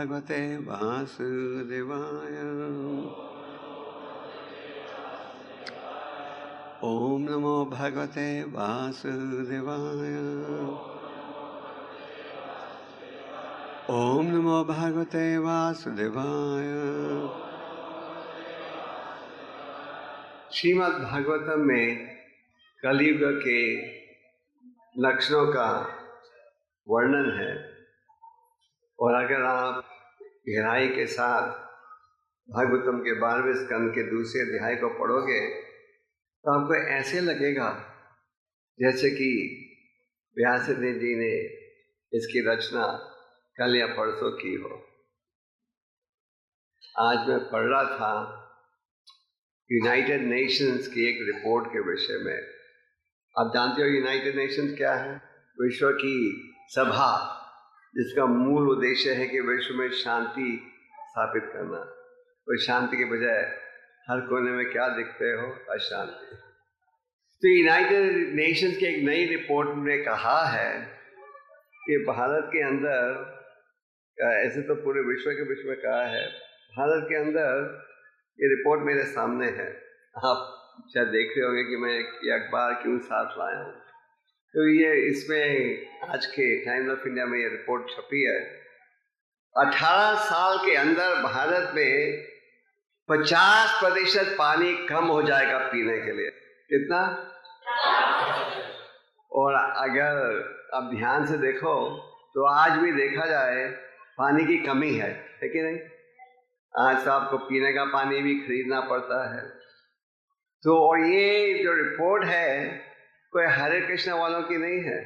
भगवते वासुदेवाय। ओम नमो भगवते वासुदेवाय। ओम नमो भगवते वासुदेवाय। श्रीमद् भागवतम में कलयुग के लक्षणों का वर्णन है, और अगर आप गहराई के साथ भागवतम के 12वें स्कंद के दूसरे अध्याय को पढ़ोगे तो आपको ऐसे लगेगा जैसे कि व्यासदेव जी ने इसकी रचना कल या परसों की हो। आज मैं पढ़ रहा था यूनाइटेड नेशंस की एक रिपोर्ट के विषय में। आप जानते हो यूनाइटेड नेशंस क्या है? विश्व की सभा, जिसका मूल उद्देश्य है कि विश्व में शांति स्थापित करना। और शांति के बजाय हर कोने में क्या दिखते हो? अशांति। तो यूनाइटेड नेशंस की एक नई रिपोर्ट ने कहा है कि भारत के अंदर, ऐसे तो पूरे विश्व के विषय में कहा है, भारत के अंदर ये रिपोर्ट मेरे सामने है। आप शायद देख रहे होंगे कि मैं ये अखबार क्यों साथ लाया हूँ। तो ये इसमें आज के टाइम्स ऑफ इंडिया में ये रिपोर्ट छपी है। 18 साल के अंदर भारत में 50% पानी कम हो जाएगा पीने के लिए। कितना? और अगर आप ध्यान से देखो तो आज भी देखा जाए पानी की कमी है कि नहीं? आज तो आपको पीने का पानी भी खरीदना पड़ता है। तो और ये जो रिपोर्ट है कोई हरे कृष्ण वालों की नहीं है,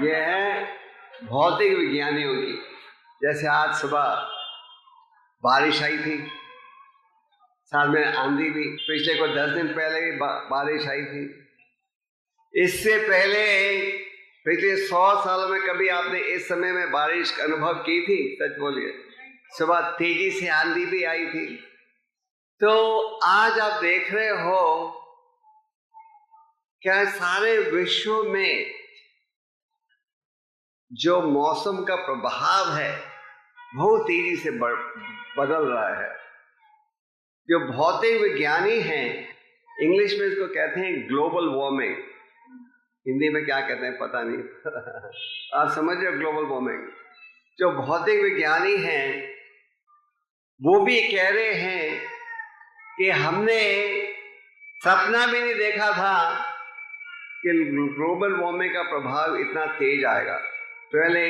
ये है भौतिक विज्ञानियों की। जैसे आज सुबह बारिश आई थी, साल में आंधी भी, पिछले को 10 दिन पहले ही बारिश आई थी। इससे पहले पिछले 100 सालों में कभी आपने इस समय में बारिश का अनुभव की थी? सच बोलिए। सुबह तेजी से आंधी भी आई थी। तो आज आप देख रहे हो क्या सारे विश्व में जो मौसम का प्रभाव है बहुत तेजी से बदल रहा है। जो भौतिक विज्ञानी हैं, इंग्लिश में इसको कहते हैं ग्लोबल वार्मिंग, हिंदी में क्या कहते हैं पता नहीं आप समझ रहे हो ग्लोबल वार्मिंग। जो भौतिक विज्ञानी हैं वो भी कह रहे हैं कि हमने सपना भी नहीं देखा था कि ग्लोबल वार्मिंग का प्रभाव इतना तेज आएगा। पहले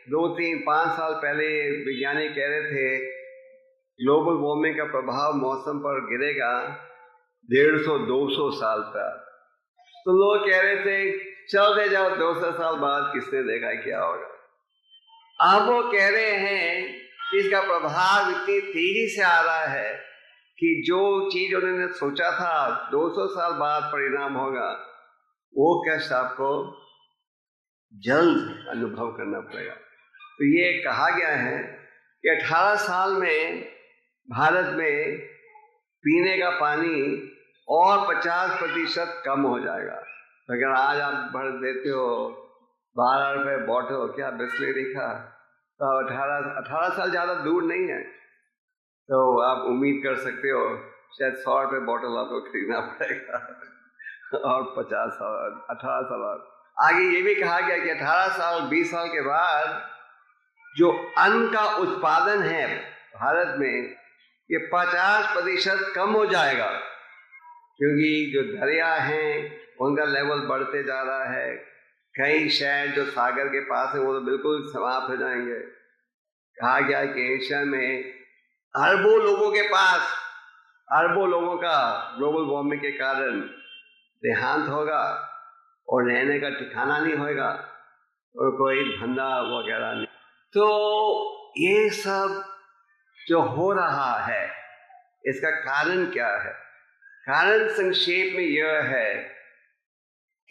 2, 3, 5 साल पहले विज्ञानी कह रहे थे ग्लोबल वार्मिंग का प्रभाव मौसम पर गिरेगा 150-200 साल पर। तो लोग कह रहे थे चलते जाओ, 200 साल बाद किसने देखा क्या होगा। अब वो कह रहे हैं कि इसका प्रभाव इतनी तेजी से आ रहा है कि जो चीज उन्होंने सोचा था 200 साल बाद परिणाम होगा, वो कष्ट आपको जल्द अनुभव करना पड़ेगा। तो ये कहा गया है कि 18 साल में भारत में पीने का पानी और 50% कम हो जाएगा। तो अगर आज आप भर देते हो 12 रुपये बॉटल क्या बिस्लेरी का, तो 18 साल ज़्यादा दूर नहीं है। तो आप उम्मीद कर सकते हो शायद 100 रुपये बॉटल आपको खरीदना पड़ेगा और 18 साल बाद। आगे ये भी कहा गया कि 18 साल 20 साल के बाद जो अन्न का उत्पादन है भारत में ये 50% कम हो जाएगा, क्योंकि जो दरिया हैं उनका लेवल बढ़ते जा रहा है। कई शहर जो सागर के पास है वो तो बिल्कुल समाप्त हो जाएंगे। कहा गया कि एशिया में अरबों लोगों के पास, अरबों लोगों का ग्लोबल वार्मिंग के कारण देहांत होगा और रहने का ठिकाना नहीं होगा और कोई धंधा वगैरह नहीं। तो ये सब जो हो रहा है इसका कारण क्या है? कारण संक्षेप में यह है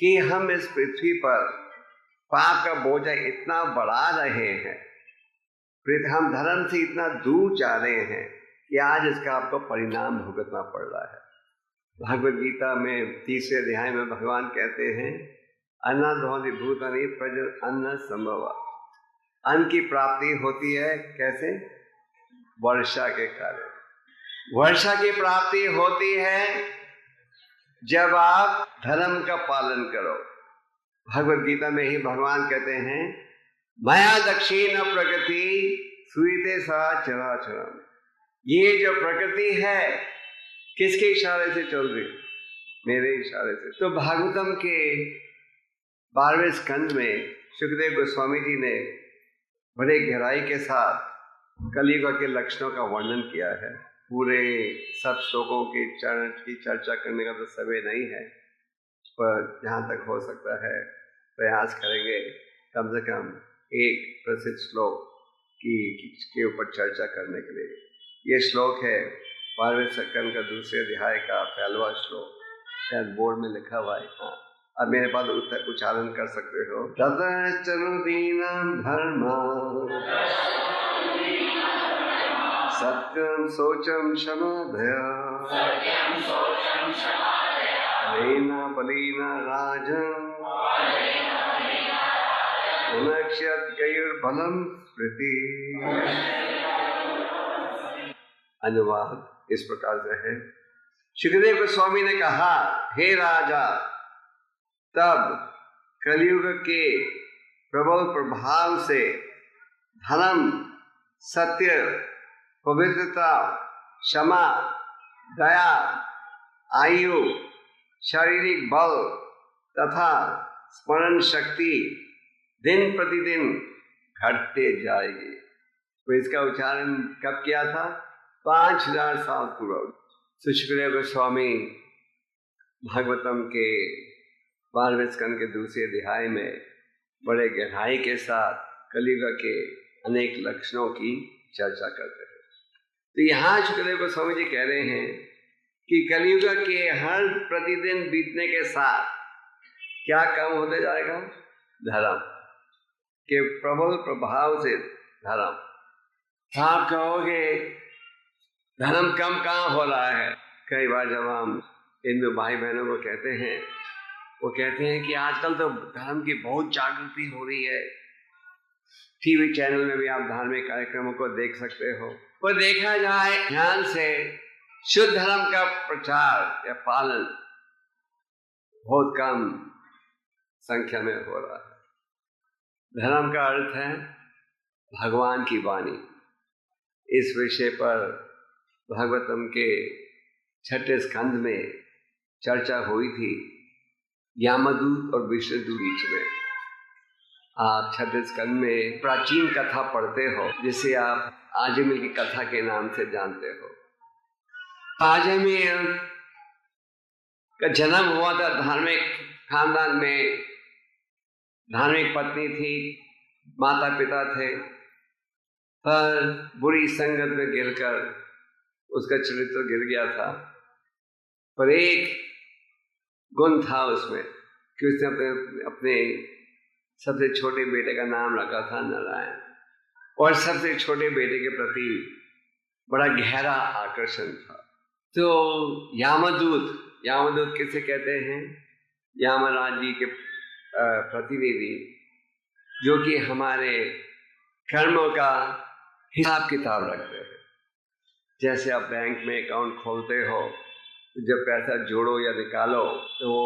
कि हम इस पृथ्वी पर पाप का बोझा इतना बढ़ा रहे हैं, हम धर्म से इतना दूर जा रहे हैं कि आज इसका आपको परिणाम भुगतना पड़ रहा है। भगवद गीता में 3रे अध्याय में भगवान कहते हैं अन्नाद्भवन्ति भूतानि प्रजर अन्न संभवा। अन्न की प्राप्ति होती है कैसे? वर्षा के कारण। वर्षा की प्राप्ति होती है जब आप धर्म का पालन करो। भगवद गीता में ही भगवान कहते हैं, मया दक्षिण प्रकृति सुईते सा चराचरम। ये जो प्रकृति है किसके इशारे से चल रही? मेरे इशारे से। तो भागवतम के 12वें स्कंद में सुखदेव गोस्वामी जी ने बड़े गहराई के साथ कलियुग के लक्षणों का वर्णन किया है। पूरे सब श्लोकों की चर्चा करने का तो समय नहीं है, पर जहाँ तक हो सकता है प्रयास करेंगे कम से कम एक प्रसिद्ध श्लोक के ऊपर चर्चा करने के लिए। ये श्लोक है 12वें स्कंद का दूसरे अध्याय का 11वां श्लोक, शायद बोर्ड में लिखा हुआ है। हाँ, अब मेरे पास उच्चारण कर सकते हो। ततश्चनुदीनां धर्मा सत्यं शौचं क्षमादया नैना बलिना राजन् उनक्ष्यत् गयुर्बलं स्मृति। अनुवाद इस प्रकार से है। सुखदेव गोस्वामी ने कहा, हे राजा, तब कलियुग के प्रबल प्रभाव से धर्म, सत्य, पवित्रता, क्षमा, दया, आयु, शारीरिक बल तथा स्मरण शक्ति दिन प्रतिदिन घटते जाएगी। तो इसका उच्चारण कब किया था? 5000 साल पूर्व। सुखदेव गोस्वामी भागवतम के 12वें स्कंद के दूसरे अध्याय में बड़े गहराई के साथ कलियुग के अनेक लक्षणों की चर्चा करते हैं। तो यहाँ सुखदेव गोस्वामी जी कह रहे हैं कि कलियुग के हर प्रतिदिन बीतने के साथ क्या कम होते जाएगा? धर्म के प्रबल प्रभाव से धर्म। आप कहोगे धर्म कम कहाँ हो रहा है? कई बार जब हम हिंदू भाई बहनों को कहते हैं, वो कहते हैं कि आजकल तो धर्म की बहुत जागृति हो रही है। टीवी चैनल में भी आप धार्मिक कार्यक्रमों को देख सकते हो। पर देखा जाए ध्यान से, शुद्ध धर्म का प्रचार या पालन बहुत कम संख्या में हो रहा है। धर्म का अर्थ है भगवान की वाणी। इस विषय पर भागवतम के 6ठे स्कंद में चर्चा हुई थी, यामदूत और विष्णुदूत बीच में। आप 6ठे स्कंद में प्राचीन कथा पढ़ते हो, जिसे आप आजमिल की कथा के नाम से जानते हो। आजमिल का जन्म हुआ था धार्मिक खानदान में। धार्मिक पत्नी थी, माता पिता थे, पर बुरी संगत में गिरकर उसका चरित्र गिर गया था। पर एक गुण था उसमें कि उसने अपने सबसे छोटे बेटे का नाम रखा था नारायण, और सबसे छोटे बेटे के प्रति बड़ा गहरा आकर्षण था। तो यामदूत किसे कहते हैं? यामराज जी के प्रतिनिधि, जो कि हमारे कर्मों का हिसाब किताब रखते हैं। जैसे आप बैंक में अकाउंट खोलते हो, जब पैसा जोड़ो या निकालो तो वो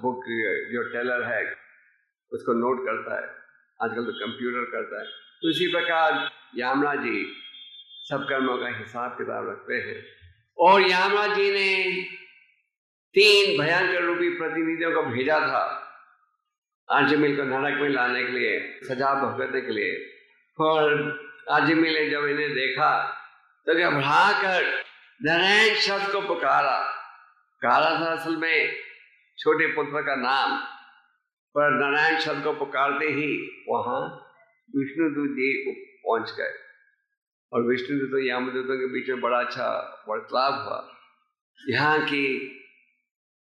बुक जो टेलर है उसको नोट करता है। आजकल तो कंप्यूटर करता है। तो इसी प्रकार यामराज जी सब कर्मों का हिसाब किताब रखते हैं। और यामराज जी ने 3 भयंकर रूपी प्रतिनिधियों को भेजा था आजमिल को नरक में लाने के लिए, सजा भुगतने के लिए। और आजमिल ने जब इन्हें देखा तो घबरा कर नारायण शब्द को पुकारा था असल में छोटे पुत्र का नाम, पर नारायण शब्द को पुकारते ही वहां विष्णुदूत जी पहुंच गए। और विष्णुदूत और यामदूतों के बीच में बड़ा अच्छा वार्तालाप हुआ। यहाँ की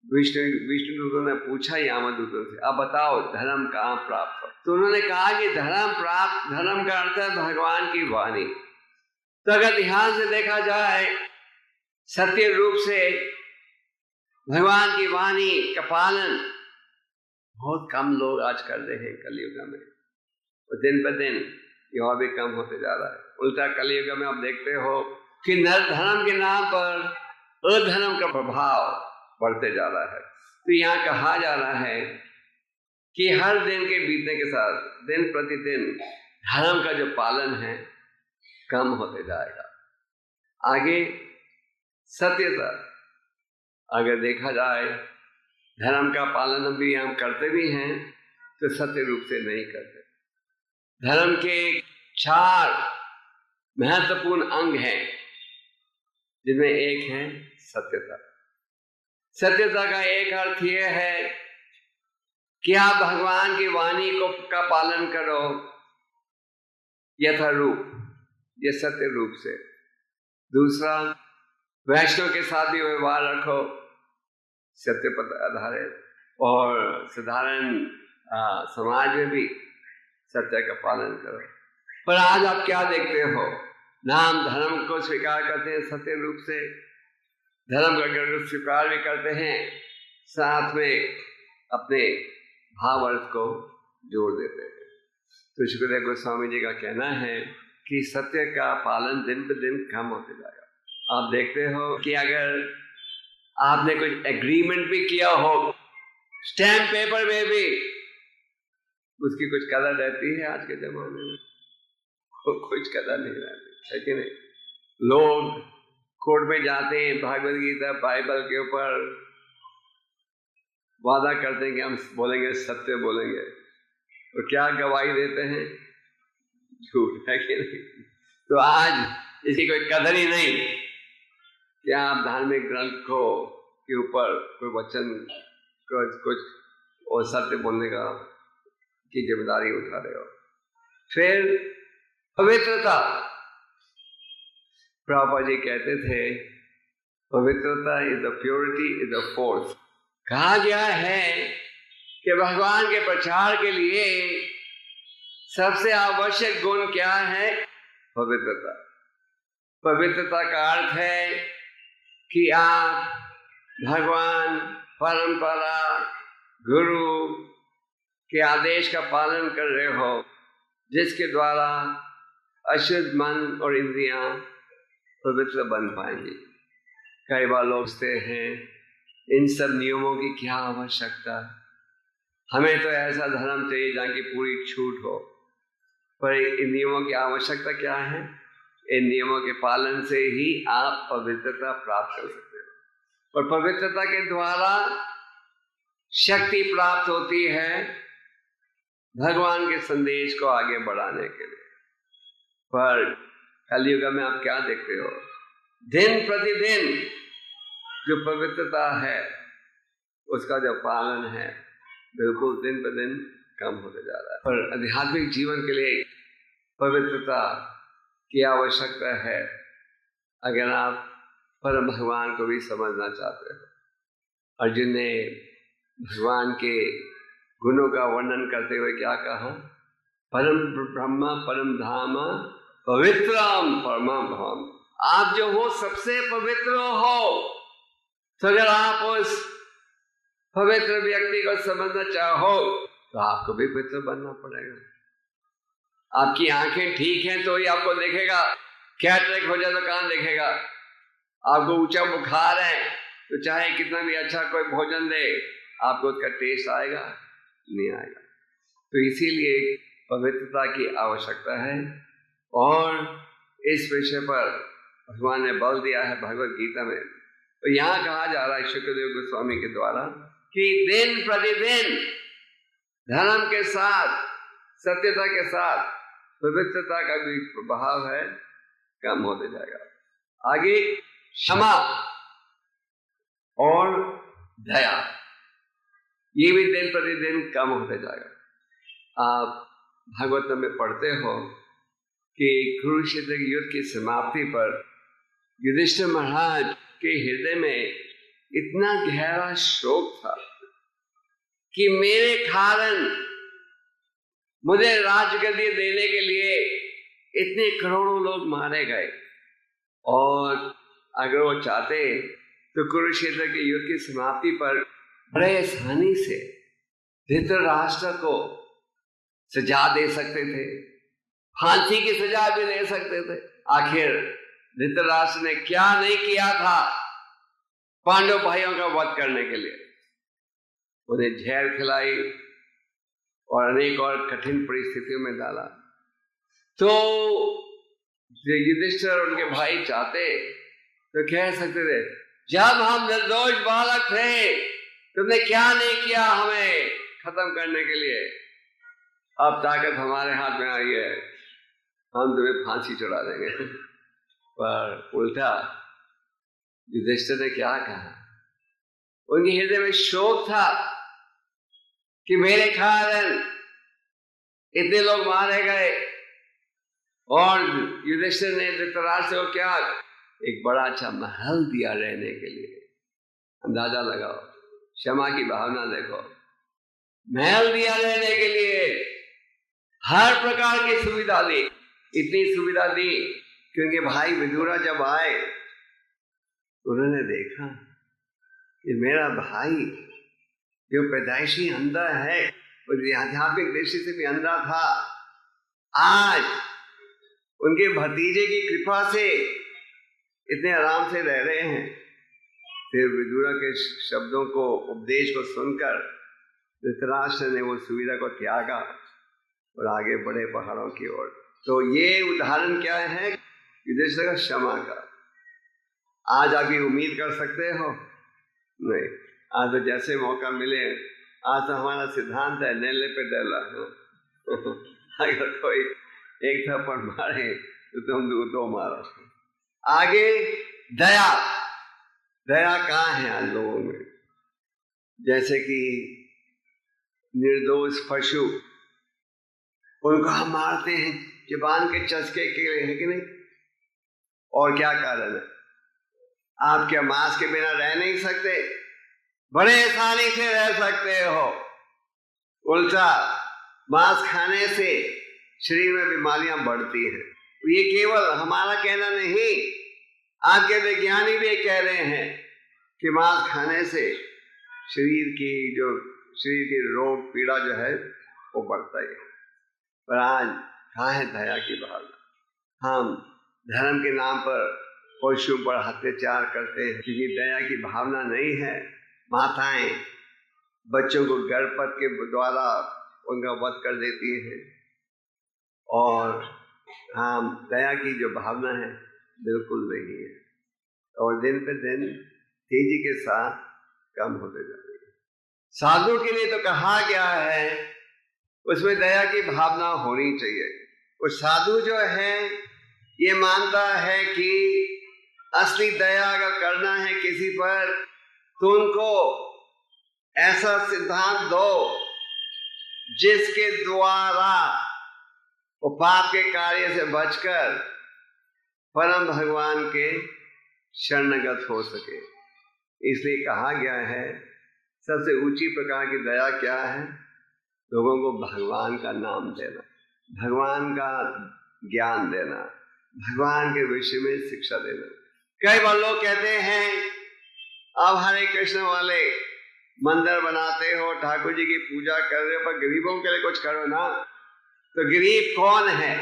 विष्णुदूतों ने पूछा यामदूतों से, अब बताओ धर्म कहाँ प्राप्त हो? तो उन्होंने कहा कि धर्म का अर्थ है भगवान की वाणी। तो अगर ध्यान से देखा जाए, सत्य रूप से भगवान की वाणी का पालन बहुत कम लोग आज कर रहे हैं कलयुग में। और दिन पर दिन ये और भी कम होते जा रहा है। उल्टा कलयुग में आप देखते हो कि धर्म के नाम पर अधर्म का प्रभाव बढ़ते जा रहा है। तो यहाँ कहा जा रहा है कि हर दिन के बीतने के साथ दिन प्रतिदिन धर्म का जो पालन है कम होते जाएगा। आगे सत्यता, अगर देखा जाए धर्म का पालन हम भी हम करते भी हैं तो सत्य रूप से नहीं करते। धर्म के 4 महत्वपूर्ण अंग हैं जिनमें एक है सत्यता। सत्यता का एक अर्थ यह है कि आप भगवान की वाणी का पालन करो यथारूप, ये सत्य रूप से। दूसरा, वैष्णव के साथ भी व्यवहार रखो सत्य पर आधारित, और साधारण समाज में भी सत्य का पालन करो। पर आज आप क्या देखते हो, नाम धर्म को स्वीकार करते हैं सत्य रूप से, धर्म का स्वीकार भी करते हैं, साथ में अपने भाव अर्थ को जोड़ देते हैं। तो शुक्रदेव गोस्वामी जी का कहना है कि सत्य का पालन दिन पर दिन कम होते जाएगा। आप देखते हो कि अगर आपने कुछ एग्रीमेंट भी किया हो स्टैम्प पेपर में भी, उसकी कुछ कदर रहती है आज के जमाने में? कुछ कदर नहीं रहती है कि नहीं? लोग कोर्ट में जाते हैं, भागवत गीता बाइबल के ऊपर वादा करते हैं कि हम बोलेंगे सत्य बोलेंगे, और क्या गवाही देते हैं? झूठ, है कि नहीं? तो आज इसकी कोई कदर ही नहीं कि आप धार्मिक ग्रंथ को के ऊपर कोई वचन कुछ और सत्य बोलने का की जिम्मेदारी उठा रहे हो। फिर पवित्रता, प्रभुपाद जी कहते थे पवित्रता is the purity is the force. कहा गया है कि भगवान के प्रचार के लिए सबसे आवश्यक गुण क्या है? पवित्रता। पवित्रता का अर्थ है कि आप भगवान, परंपरा, गुरु के आदेश का पालन कर रहे हो, जिसके द्वारा अशुद्ध मन और इंद्रियां पवित्र बन पाएंगी। कई बार लोग सोचते हैं इन सब नियमों की क्या आवश्यकता, हमें तो ऐसा धर्म चाहिए जहाँ की पूरी छूट हो। पर इन नियमों की आवश्यकता क्या है? इन नियमों के पालन से ही आप पवित्रता प्राप्त कर सकते हो, और पवित्रता के द्वारा शक्ति प्राप्त होती है भगवान के संदेश को आगे बढ़ाने के लिए। पर कलयुग में आप क्या देखते हो? दिन प्रतिदिन जो पवित्रता है उसका जो पालन है बिल्कुल दिन ब दिन कम होते जा रहा है। पर आध्यात्मिक जीवन के लिए पवित्रता की आवश्यकता है अगर आप परम भगवान को भी समझना चाहते हो। अर्जुन ने भगवान के गुणों का वर्णन करते हुए क्या कहा? परम ब्रह्म परम धाम पवित्रम परमम भवम। आप जो हो सबसे पवित्र हो। तो अगर आप उस पवित्र व्यक्ति को समझना चाहो तो आपको भी पवित्र बनना पड़ेगा। आपकी आंखें ठीक हैं तो ही आपको देखेगा, कैटरेक्ट हो जाए तो कहाँ देखेगा? आपको ऊंचा बुखार है तो चाहे कितना भी अच्छा कोई भोजन दे आपको उसका टेस्ट आएगा? नहीं आएगा। तो इसीलिए पवित्रता की आवश्यकता है, और इस विषय पर भगवान ने बल दिया है भगवत गीता में। तो यहाँ कहा जा रहा है शुक्रदेव गोस्वामी के द्वारा कि दिन प्रतिदिन धर्म के साथ, सत्यता के साथ पवित्रता का भी प्रभाव है कम होते जाएगा। आगे क्षमा और दया, ये भी दिन प्रतिदिन कम होते जाएगा। आप भागवत में पढ़ते हो कि कुरुक्षेत्र के युद्ध की समाप्ति पर युधिष्ठिर महाराज के हृदय में इतना गहरा शोक था कि मेरे कारण मुझे राजगद्दी देने के लिए इतने करोड़ों लोग मारे गए, और अगर वो चाहते तो कुरुक्षेत्र के युद्ध की समाप्ति पर बड़े आसानी से धृतराष्ट्र को सजा दे सकते थे, फांसी की सजा भी दे सकते थे। आखिर धृतराष्ट्र ने क्या नहीं किया था पांडव भाइयों का वध करने के लिए। उन्हें जहर खिलाई और अनेक और कठिन परिस्थितियों में डाला। तो युधिष्ठिर और उनके भाई चाहते तो कह सकते थे, जब हम निर्दोष बालक थे तुमने क्या नहीं किया हमें खत्म करने के लिए, अब ताकत हमारे हाथ में आई है, हम तुम्हें फांसी चढ़ा देंगे। पर उल्टा युधिष्ठिर ने क्या कहा, उनके हृदय में शोक था कि मेरे कारण इतने लोग मारे गए। और युधिष्ठिर ने धृतराष्ट्र को क्या एक बड़ा अच्छा महल दिया रहने के लिए। अंदाजा लगाओ, क्षमा की भावना देखो, महल दिया रहने के लिए, हर प्रकार की सुविधा दी। इतनी सुविधा दी क्योंकि भाई विदुरा जब आए उन्होंने देखा कि मेरा भाई जो पैदाइशी अंधा है, आध्यात्मिक दृष्टि से भी अंधा था, आज उनके भतीजे की कृपा से इतने आराम से रह रहे हैं। फिर विदुरा के शब्दों को, उपदेश को सुनकर धृतराष्ट्र ने वो सुविधा को त्यागा और आगे बढ़े पहाड़ों की ओर। तो ये उदाहरण क्या है युधिष्ठिर का क्षमा का। आज आप ये उम्मीद कर सकते हो? नहीं। आज तो जैसे मौका मिले, आज तो हमारा सिद्धांत है नेले पे डला। अगर कोई एक थप्पड़ मारे तो तुम दो मारो। आगे दया, दया कहाँ है आज लोगों में? जैसे कि निर्दोष पशु, उनको हम मारते हैं जुबान के चस्के के लिए, है कि नहीं? और क्या कारण है? आप क्या मांस के बिना रह नहीं सकते? बड़े आसानी से रह सकते हो। उल्टा मांस खाने से शरीर में बीमारियां बढ़ती हैं। तो ये केवल हमारा कहना नहीं, आपके वैज्ञानिक भी कह रहे हैं कि मांस खाने से शरीर की रोग पीड़ा जो है वो बढ़ता ही है। पर आज कहाँ है दया की भावना? हम धर्म के नाम पर पशुओं पर अत्याचार करते हैं क्योंकि दया की भावना नहीं है। माताएं बच्चों को गर्भपात के द्वारा उनका वध कर देती हैं और हम दया की जो भावना है बिल्कुल नहीं है, और दिन पे दिन तेजी के साथ कम होते जा रही है। साधु के लिए तो कहा गया है उसमें दया की भावना होनी चाहिए। वो साधु जो है ये मानता है कि असली दया अगर करना है किसी पर तो उनको ऐसा सिद्धांत दो जिसके द्वारा वो पाप के कार्य से बचकर परम भगवान के शरणगत हो सके। इसलिए कहा गया है सबसे ऊंची प्रकार की दया क्या है? लोगों को भगवान का नाम देना, भगवान का ज्ञान देना, भगवान के विषय में शिक्षा देना। कई बार लोग कहते हैं अब हरे कृष्ण वाले मंदिर बनाते हो, ठाकुर जी की पूजा कर रहे हो, पर गरीबों के लिए कुछ करो ना। तो गरीब कौन है?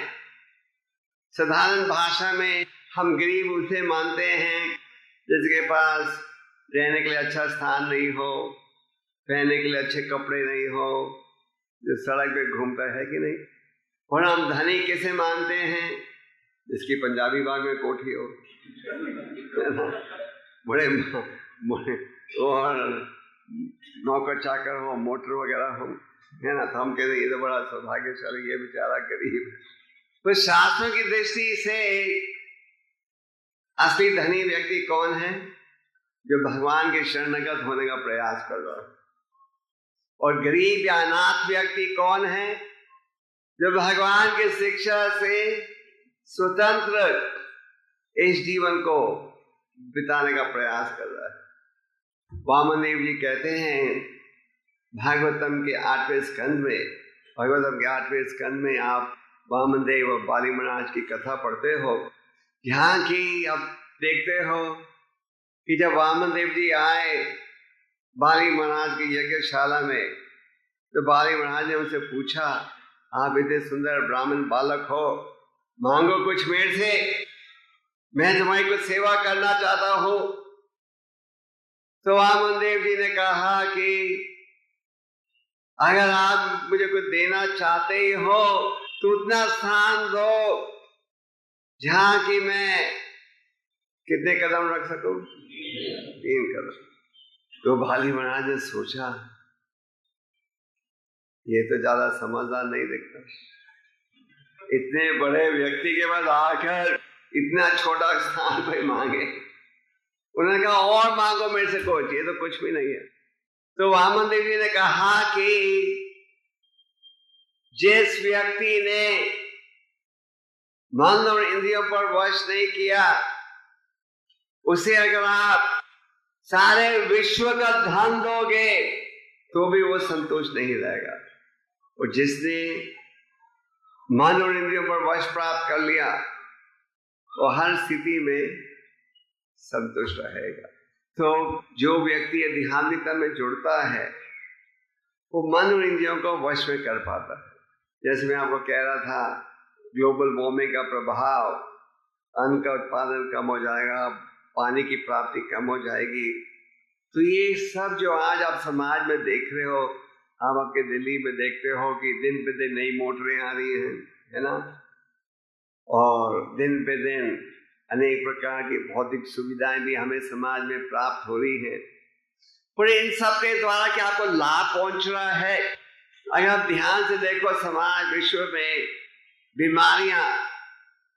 साधारण भाषा में हम गरीब उसे मानते हैं जिसके पास रहने के लिए अच्छा स्थान नहीं हो, पहनने के लिए अच्छे कपड़े नहीं हो, जो सड़क पे घूमता है कि नहीं। और हम धनी किसे मानते हैं? जिसकी पंजाबी बाग में कोठी हो, बड़े और नौकर चाकर हो, मोटर वगैरह हो, है ना। तो हम कहते ये तो बड़ा सौभाग्यशाली, ये बेचारा गरीब है। तो शास्त्रों की दृष्टि से असली धनी व्यक्ति कौन है? जो भगवान के शरणगत होने का प्रयास कर रहा है। और गरीब या अनाथ व्यक्ति कौन है? जो भगवान की शिक्षा से स्वतंत्र इस जीवन को बिताने का प्रयास कर रहा है। वामन देव जी कहते हैं भागवतम के 8वें स्कंद में आप वामन देव और बाली महाराज की कथा पढ़ते हो। यहाँ की अब देखते हो कि जब वामन देव जी आए बाली महाराज की यज्ञशाला में, तो बाली महाराज ने उनसे पूछा आप इतने सुंदर ब्राह्मण बालक हो, मांगो कुछ मेरे से, मैं तुम्हारी कुछ सेवा करना चाहता हूं। तो वामन देव जी ने कहा कि अगर आप मुझे कुछ देना चाहते ही हो तो उतना स्थान दो जहां कि मैं कितने कदम रख सकूं? 3 कदम। तो भाली महाराज ने सोचा ये तो ज्यादा समझदार नहीं दिखता, इतने बड़े व्यक्ति के पास आकर इतना छोटा स्थान पे मांगे। उन्होंने कहा और मांगो मेरे से कुछ, ये तो कुछ भी नहीं है। तो वामन देव जी ने कहा कि जिस व्यक्ति ने मन और इंद्रियों पर वश नहीं किया, उसे अगर आप सारे विश्व का धन दोगे तो भी वो संतुष्ट नहीं रहेगा। और जिसने मन और इंद्रियों पर वश प्राप्त कर लिया वो हर स्थिति में संतुष्ट रहेगा। तो जो व्यक्ति आध्यात्मिकता में जुड़ता है वो मन और इंद्रियों को वश में कर पाता है। जैसे मैं आपको कह रहा था, ग्लोबल वार्मिंग का प्रभाव, अन्न का उत्पादन कम हो जाएगा, पानी की प्राप्ति कम हो जाएगी। तो ये सब जो आज आप समाज में देख रहे हो, आप आपके दिल्ली में देखते हो कि दिन पे दिन नई मोटरें आ रही हैं, है ना, और दिन पे दिन अनेक प्रकार की भौतिक सुविधाएं भी हमें समाज में प्राप्त हो रही हैं। पर इन सब के द्वारा क्या आपको लाभ पहुंच रहा है? अगर आप ध्यान से देखो, समाज विश्व में बीमारियां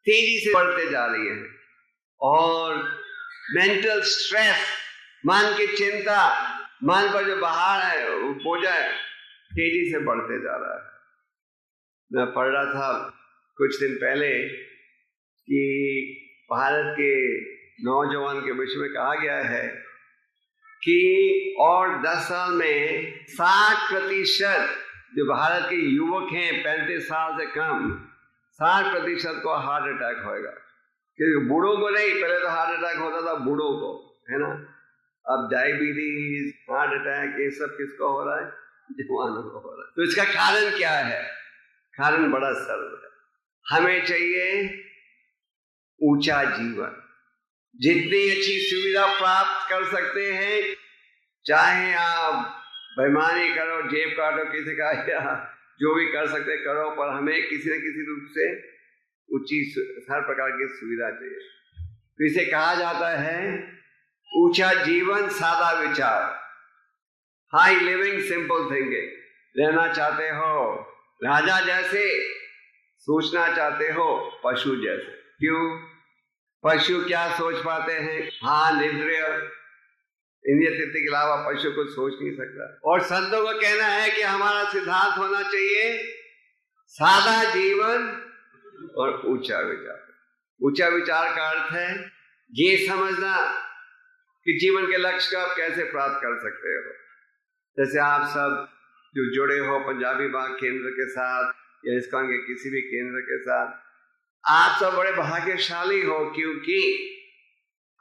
तेजी से बढ़ते जा रही हैं और मेंटल स्ट्रेस, मन की चिंता, मन पर जो बाहर है वो बोझ है, तेजी से बढ़ते जा रहा है। मैं पढ़ रहा था कुछ दिन पहले कि भारत के नौजवान के विषय में कहा गया है कि और 10 साल में 60% जो भारत के युवक हैं 35 साल से कम, 60% को हार्ट अटैक होएगा। क्योंकि बूढ़ों को नहीं, पहले तो हार्ट अटैक होता था बूढ़ों को, है ना, अब डायबिटीज, हार्ट अटैक, ये सब किसको हो रहा है? जवानों को हो रहा है। तो इसका कारण क्या है? कारण बड़ा सरल है। हमें चाहिए ऊंचा जीवन, जितनी अच्छी सुविधा प्राप्त कर सकते हैं, चाहे आप बेईमानी करो, जेब काटो किसी का, या जो भी कर सकते करो, पर हमें किसी न किसी रूप से ऊंची हर प्रकार की सुविधा चाहिए। तो इसे कहा जाता है ऊंचा जीवन, सादा विचार, हाई लिविंग, सिंपल थिंकिंग। रहना चाहते हो राजा जैसे, सोचना चाहते हो पशु जैसे। क्यों? पशु क्या सोच पाते हैं? हाँ, इंद्रिय तृप्ति के अलावा पशु कुछ सोच नहीं सकता। और संतों का कहना है कि हमारा सिद्धांत होना चाहिए सादा जीवन और ऊंचा विचार। ऊंचा विचार का अर्थ है ये समझना कि जीवन के लक्ष्य को आप कैसे प्राप्त कर सकते हो। जैसे आप सब जो जुड़े हो पंजाबी बाग केंद्र के साथ या इस्कॉन के किसी भी केंद्र के साथ, आप सब बड़े भाग्यशाली हो, क्योंकि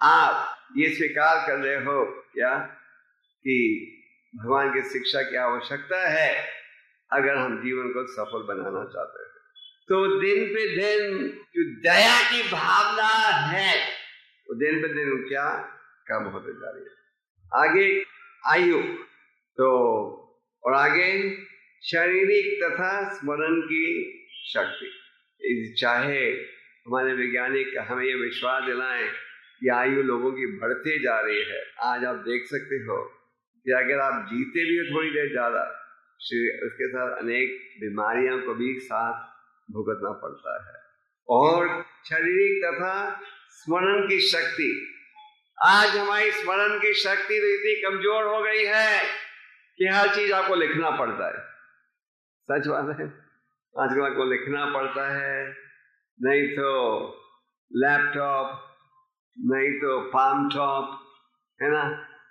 आप ये स्वीकार कर रहे हो क्या कि भगवान की शिक्षा की आवश्यकता है अगर हम जीवन को सफल बनाना चाहते हैं। तो दिन पे दिन जो दया की भावना है वो दिन पे दिन क्या कम होते जा रही है। आगे आयु, तो और आगे शारीरिक तथा स्मरण की शक्ति। चाहे हमारे वैज्ञानिक हमें ये विश्वास दिलाएं कि आयु लोगों की बढ़ते जा रही है, आज आप देख सकते हो कि अगर आप जीते भी हो थोड़ी देर ज्यादा, उसके साथ अनेक बीमारियों को भी साथ भुगतना पड़ता है। और शारीरिक तथा स्मरण की शक्ति, आज हमारी स्मरण की शक्ति तो इतनी कमजोर हो गई है कि हर चीज आपको लिखना पड़ता है। सच बात है, आजकल आपको लिखना पड़ता है, नहीं तो लैपटॉप, नहीं तो पाम टॉप, है ना,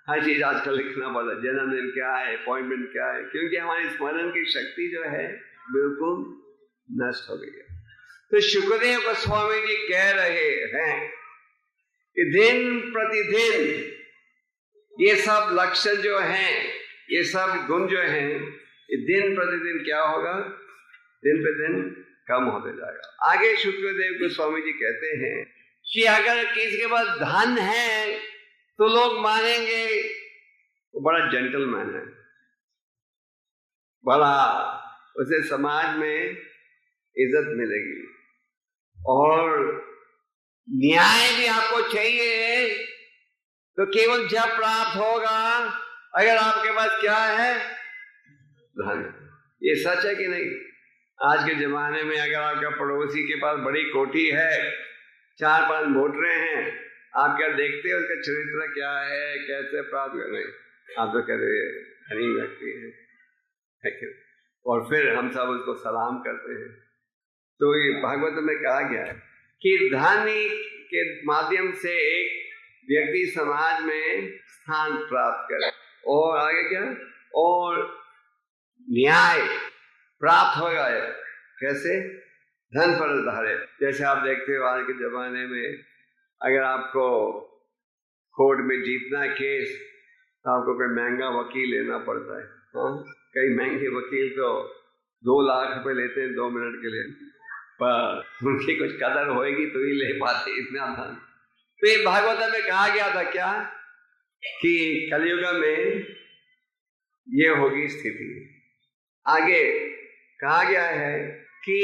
हर चीज आजकल लिखना पड़ता है। जन्मदिन क्या है, अपॉइंटमेंट क्या है, क्योंकि हमारी स्मरण की शक्ति जो है बिल्कुल नष्ट हो गई है। तो शुक्रदेव गोस्वामी जी कह रहे हैं कि दिन प्रतिदिन ये सब लक्षण जो हैं, ये सब गुण जो हैं, ये दिन प्रतिदिन क्या होगा? दिन पे दिन कम होते जाएगा। आगे शुक्रदेव गोस्वामी जी कहते हैं कि अगर किसी के पास धन है तो लोग मानेंगे वो बड़ा जेंटलमैन है, बड़ा उसे समाज में इज्जत मिलेगी, और न्याय भी आपको चाहिए तो केवल जब प्राप्त होगा अगर आपके पास क्या है, धन। ये सच है कि नहीं? आज के जमाने में अगर आपका पड़ोसी के पास बड़ी कोठी है, 4-5 मोटरें हैं, आप क्या देखते हैं उसका चरित्र क्या है, कैसे प्राप्त कर रहे हैं? आप तो कह रहे धनी व्यक्ति है, और फिर हम सब उसको सलाम करते हैं। तो ये भागवत में कहा गया है कि धन के माध्यम से एक व्यक्ति समाज में स्थान प्राप्त करे, और आगे क्या, और न्याय प्राप्त होगा। कैसे? धन पर आधारित। जैसे आप देखते हो आज के जमाने में अगर आपको कोर्ट में जीतना है केस, तो आपको कोई महंगा वकील लेना पड़ता है। हाँ, कई महंगे वकील तो 2 लाख रुपए लेते हैं 2 मिनट के लिए, पर उनकी कुछ कदर होएगी तो ही ले पाते इतना धन। तो ये भागवत में कहा गया था क्या कि कलयुग में ये होगी स्थिति। आगे कहा गया है कि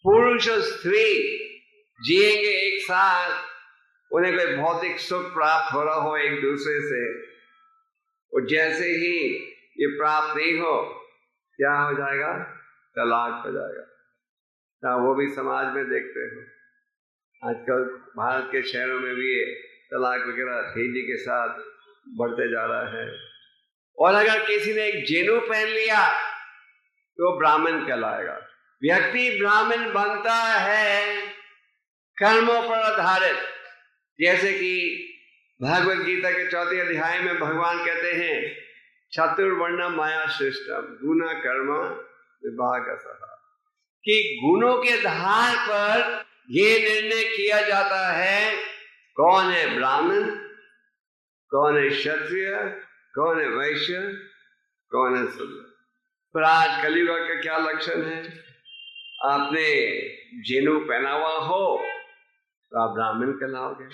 पुरुष और स्त्री जिएंगे एक साथ, उन्हें कोई भौतिक सुख प्राप्त हो रहा हो एक दूसरे से, और जैसे ही ये प्राप्त नहीं हो क्या हो जाएगा, तलाक हो जाएगा। ना वो भी समाज में देखते हो आजकल भारत के शहरों में भी ये तलाक वगैरह तेजी के साथ बढ़ते जा रहा है। और अगर किसी ने एक जेनु पहन लिया तो ब्राह्मण कहलाएगा। व्यक्ति ब्राह्मण बनता है कर्मों पर आधारित, जैसे कि भगवत गीता के 4 अध्याय में भगवान कहते हैं चतुर्वर्ण माया सृष्टम गुना कर्म विभाग असहा, कि गुणों के आधार पर ये निर्णय किया जाता है कौन है ब्राह्मण, कौन है क्षत्रिय, कौन है वैश्य, कौन है शूद्र। पर आज कलयुग का क्या लक्षण है? आपने जेनु पहना हुआ हो तो आप ब्राह्मण कहलाओगे।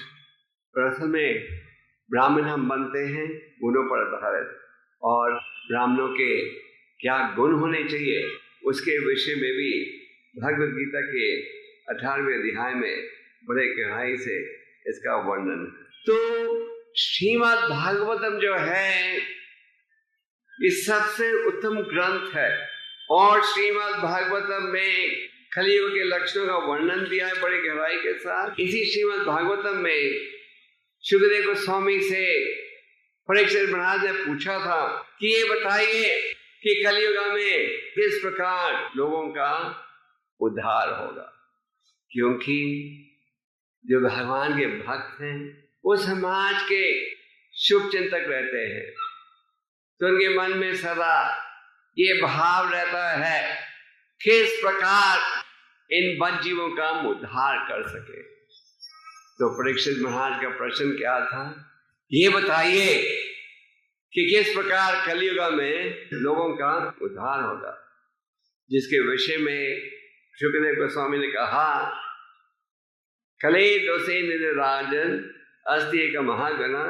पर असल में ब्राह्मण हम बनते हैं गुणों पर आधारित, और ब्राह्मणों के क्या गुण होने चाहिए उसके विषय में भी भगवद गीता के 18वें अध्याय में बड़े गहराई से इसका वर्णन है। तो श्रीमद् भागवतम जो है ये सबसे उत्तम ग्रंथ है, और श्रीमद् भागवतम में कलियुग के लक्षणों का वर्णन दिया है बड़ी गहराई के साथ। इसी श्रीमद् भागवतम में शुक्रदेव गोस्वामी से परीक्षित महाराज ने पूछा था कि ये बताइए कि कलियुग में किस प्रकार लोगों का उद्धार होगा, क्योंकि जो भगवान के भक्त हैं वो समाज के शुभ चिंतक रहते हैं, तो उनके मन में सदा ये भाव रहता है किस प्रकार इन बद्ध जीवों का उद्धार कर सके। तो परीक्षित महाराज का प्रश्न क्या था, ये बताइए कि किस प्रकार कलियुग में लोगों का उद्धार होगा, जिसके विषय में शुक्रदेव गोस्वामी ने कहा कले दोषे निधि राजन अस्ति एक महागना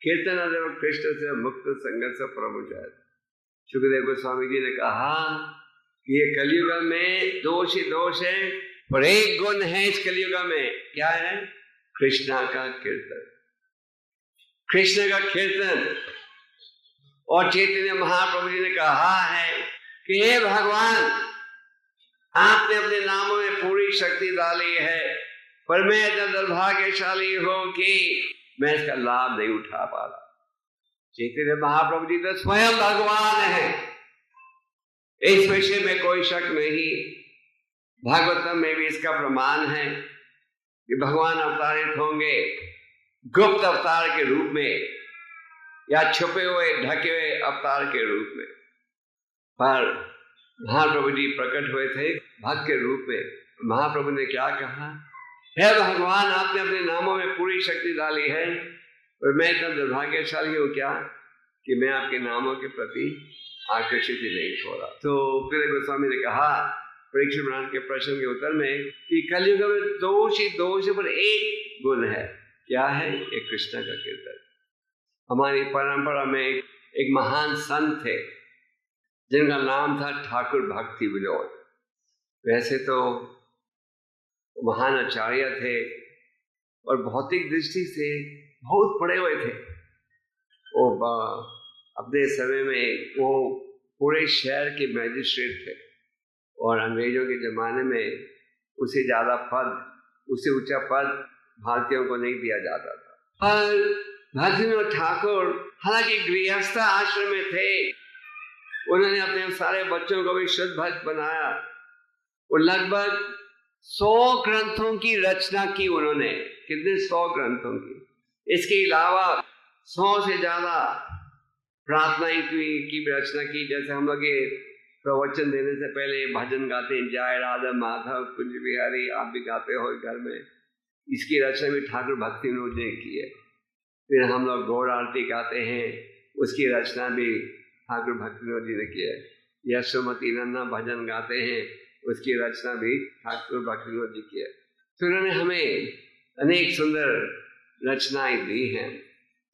कीर्तन देव कृष्ण से मुक्त संघर्ष प्रभुचार। शुक्रदेव गोस्वामी जी ने कहा कि ये कलियुग में दोष ही दोष है, पर एक गुण है इस कलियुग में, क्या है? कृष्णा का कीर्तन, कृष्ण का कीर्तन। और चैतन्य महाप्रभु जी ने कहा है कि हे भगवान, आपने अपने नामों में पूरी शक्ति डाली है, पर मैं इतना दुर्भाग्यशाली हूं कि मैं इसका लाभ नहीं उठा पा रहा। चैतन्य महाप्रभु जी तो स्वयं भगवान है, इस विषय में कोई शक नहीं। भागवतम में भी इसका प्रमाण है कि भगवान अवतारित होंगे गुप्त अवतार के रूप में या छुपे हुए ढके हुए अवतार के रूप में, पर महाप्रभु जी प्रकट हुए थे भक्त के रूप में। महाप्रभु ने क्या कहा, हे भगवान, आपने अपने नामों में पूरी शक्ति डाली है, और मैं इतना दुर्भाग्यशाली हूं क्या कि मैं आपके नामों के प्रति आकर्षित ही नहीं हो रहा। तो फिर गोस्वामी ने कहा परीक्षित महाराज के प्रश्न के उत्तर में कि कलयुग में दोष पर एक गुण है। क्या है? एक कृष्ण का कीर्तन। हमारी परंपरा में एक महान संत थे जिनका नाम था ठाकुर भक्ति विनोद। वैसे तो महान आचार्य थे और भौतिक दृष्टि से बहुत पढ़े हुए थे। वो अपने समय में वो पूरे शहर के मैजिस्ट्रेट थे और अंग्रेजों के जमाने में उससे ज़्यादा पद, उससे ऊंचा पद भारतीयों को नहीं दिया जाता था। और भक्तिविनोद ठाकुर हालांकि गृहस्थ आश्रम में थे, उन्होंने अपने सारे बच्चों को भी शुद्ध भक्त बनाया और लगभग 100 ग्रंथों की रचना की उन्होंने। कितने? 100 ग्रंथों की। इसके अलावा 100 से ज्यादा प्रार्थनाएं की रचना की। जैसे हम लोग ये प्रवचन देने से पहले भजन गाते हैं, जय राधा माधव कुंज बिहारी, आप भी गाते हो घर में। इसकी रचना भी ठाकुर भक्ति विनोद ने की है। फिर हम लोग गौर आरती गाते हैं, उसकी रचना भी ठाकुर भक्ति विनोद जी ने की है। यशोमती नन्ना भजन गाते हैं, उसकी रचना भी ठाकुर भक्ति विनोद जी की है। तो उन्होंने हमें अनेक सुंदर रचनाएं दी हैं।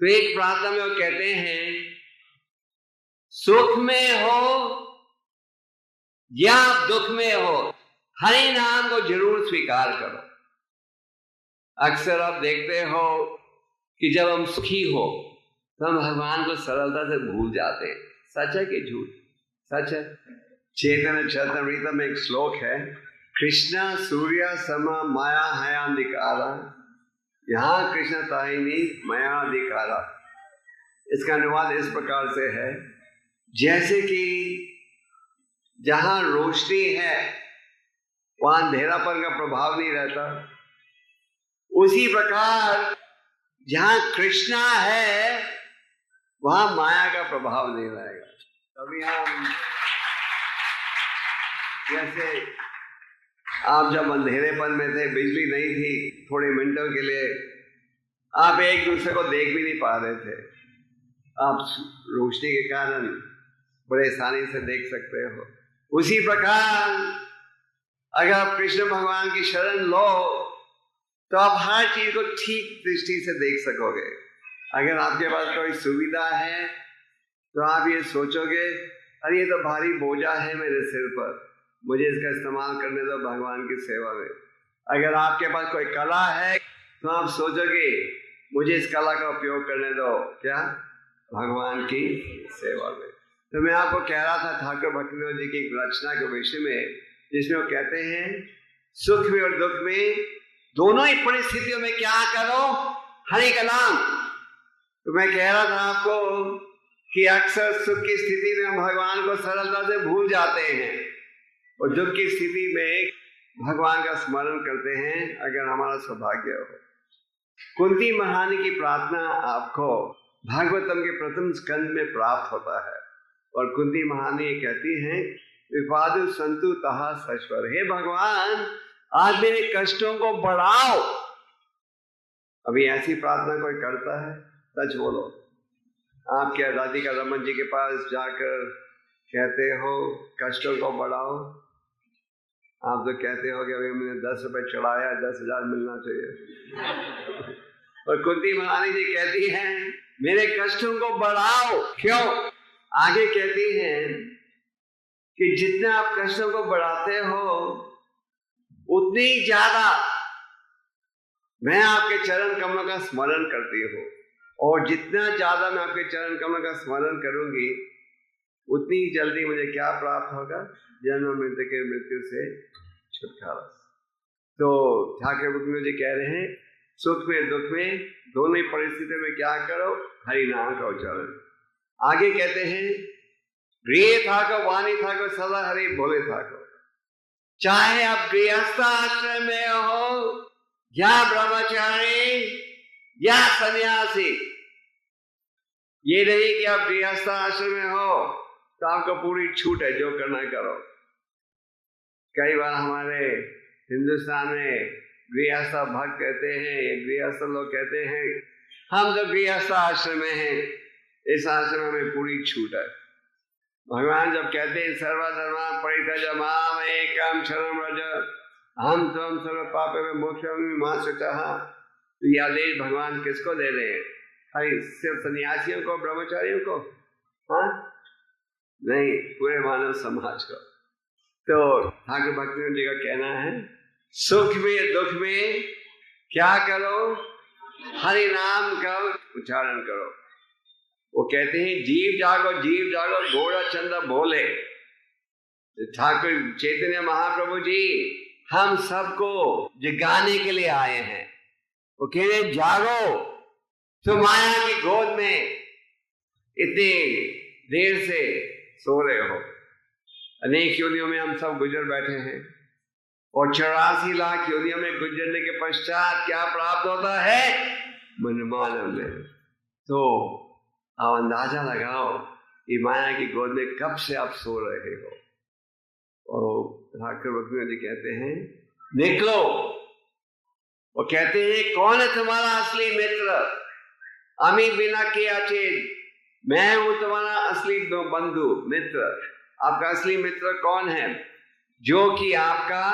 तो एक प्रार्थना में वो कहते हैं, सुख में हो या दुख में हो, हरि नाम को जरूर स्वीकार करो। अक्सर आप देखते हो कि जब हम सुखी हो तो हम भगवान को सरलता से भूल जाते हैं। सच है कि झूठ? सच है। चैतन्य चरितामृत में एक श्लोक है, कृष्ण सूर्य सम माया हयांधिकारा, यहाँ कृष्ण ताहिनी माया अधिकारा। इसका अनुवाद इस प्रकार से है, जैसे कि जहां रोशनी है वहां अंधेरापन का प्रभाव नहीं रहता, उसी प्रकार जहां कृष्णा है वहां माया का प्रभाव नहीं रहेगा। तभी हम, जैसे आप जब अंधेरेपन में थे, बिजली नहीं थी, थोड़े मिनटों के लिए आप एक दूसरे को देख भी नहीं पा रहे थे, आप रोशनी के कारण बड़े आसानी से देख सकते हो। उसी प्रकार अगर आप कृष्ण भगवान की शरण लो तो आप हर चीज को ठीक दृष्टि से देख सकोगे। अगर आपके पास कोई सुविधा है तो आप ये सोचोगे, अरे ये तो भारी बोझा है मेरे सिर पर, मुझे इसका इस्तेमाल करने दो भगवान की सेवा में। अगर आपके पास कोई कला है तो आप सोचोगे, मुझे इस कला का उपयोग करने दो, क्या? भगवान की सेवा में। तो मैं आपको कह रहा था ठाकुर भक्ति विनोद जी की एक रचना के विषय में, जिसमें वो कहते हैं, सुख में और दुख में दोनों ही परिस्थितियों में क्या करो? हरि का नाम। तो मैं कह रहा था आपको कि अक्सर सुख की स्थिति में हम भगवान को सरलता से भूल जाते हैं और दुख की स्थिति में भगवान का स्मरण करते हैं, अगर हमारा सौभाग्य हो। कुंती महारानी की प्रार्थना आपको भागवतम के प्रथम स्कंद में प्राप्त होता है और कुंती महारानी कहती हैं, विवादु संतु तहा सश्वर, हे भगवान आज मेरे कष्टों को बढ़ाओ। अभी ऐसी प्रार्थना कोई करता है? सच बोलो। आप क्या राधिका रमन जी के पास जाकर कहते हो कष्टों को बढ़ाओ? आप तो कहते हो कि अभी मैंने 10 रुपए चढ़ाया, 10,000 मिलना चाहिए। और कुंती महारानी जी कहती हैं, मेरे कष्टों को बढ़ाओ। क्यों? आगे कहती हैं कि जितना आप कष्टों को बढ़ाते हो उतनी ज्यादा मैं आपके चरण कमलों का स्मरण करती हूँ, और जितना ज्यादा मैं आपके चरण कमलों का स्मरण करूंगी उतनी जल्दी मुझे क्या प्राप्त होगा? जन्म मृत्यु के मृत्यु से छुटकारा। तो ठाकुर भक्ति विनोद जी कह रहे हैं, सुख में दुख में दोनों ही परिस्थितियों में क्या करो? हरि नाम का उच्चारण। आगे कहते हैं, गृह ठाकुर वाणी ठाकुर सदा हरि भोले ठाकुर। चाहे आप गृहस्थ आश्रम में हो या ब्रह्मचारी या सन्यासी, ये नहीं कि आप गृहस्थ आश्रम में हो तो आपको पूरी छूट है, जो करना करो। कई बार हमारे हिंदुस्तान में गृहस्थ भक्त कहते हैं, गृहस्थ लोग कहते हैं, हम तो गृहस्थ आश्रम में हैं, इस आश्रम में पूरी छूट है। भगवान जब कहते हैं सर्वधर्मा परित्यज माम एकम शरणं व्रज हम त्वं सर्व पाप में मोक्षयामि मा शुचः, तो यह आदेश भगवान किसको दे रहे हैं? खाली सिर्फ सन्यासियों को, ब्रह्मचारियों को? हाँ नहीं, पूरे मानव समाज को। तो ठाकुर भक्ति जी का कहना है सुख में दुख में क्या करो? हरि नाम का उच्चारण करो। वो कहते हैं जीव जागो घोड़ा चंदा बोले। ठाकुर चैतन्य महाप्रभु जी हम सबको जगाने के लिए आए हैं। वो कह रहे जागो, तो माया की गोद में इतनी देर से सो रहे हो। अनेक योनियों में हम सब गुजर बैठे हैं और 84 लाख योनियों में गुजरने के पश्चात क्या प्राप्त होता है? मनमानव में। तो आप अंदाजा लगाओ कि माया की गोद में कब से आप सो रहे हो। और ठाकुर भक्ति जी कहते हैं निकलो। वो कहते हैं कौन है तुम्हारा असली मित्र? अमी बिना के अचेत, मैं हूं तुम्हारा असली बंधु मित्र। आपका असली मित्र कौन है? जो कि आपका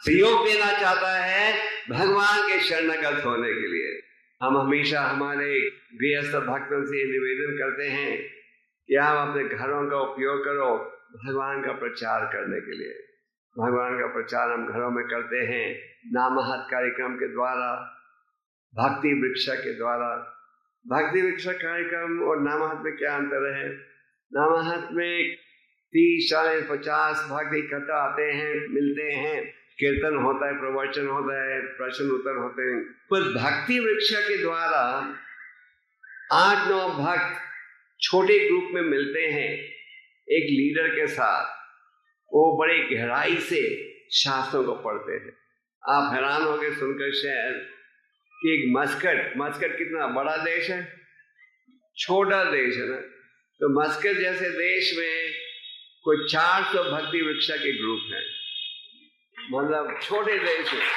सहयोग देना चाहता है भगवान के शरणगत होने के लिए। हम हमेशा हमारे गृहस्थ भक्तों से निवेदन करते हैं कि आप अपने घरों का उपयोग करो भगवान का प्रचार करने के लिए। भगवान का प्रचार हम घरों में करते हैं नामहत कार्यक्रम के द्वारा, भक्ति वृक्ष के द्वारा। भक्ति वृक्ष कार्यक्रम और नामहत में क्या अंतर है? नामहत में 30, 40, 50 भक्त इकट्ठा आते हैं, मिलते हैं, कीर्तन होता है, प्रवचन होता है, प्रश्न उत्तर होते हैं। पर भक्ति वृक्ष के द्वारा 8-9 भक्त छोटे ग्रुप में मिलते हैं एक लीडर के साथ। वो बड़े गहराई से शास्त्रों को पढ़ते हैं। आप हैरान होंगे सुनकर शहर कि एक मस्कट कितना बड़ा देश है, छोटा देश है ना। तो मस्कट जैसे देश में कोई 400 भक्ति वृक्ष के ग्रुप हैं। मतलब छोटे देश में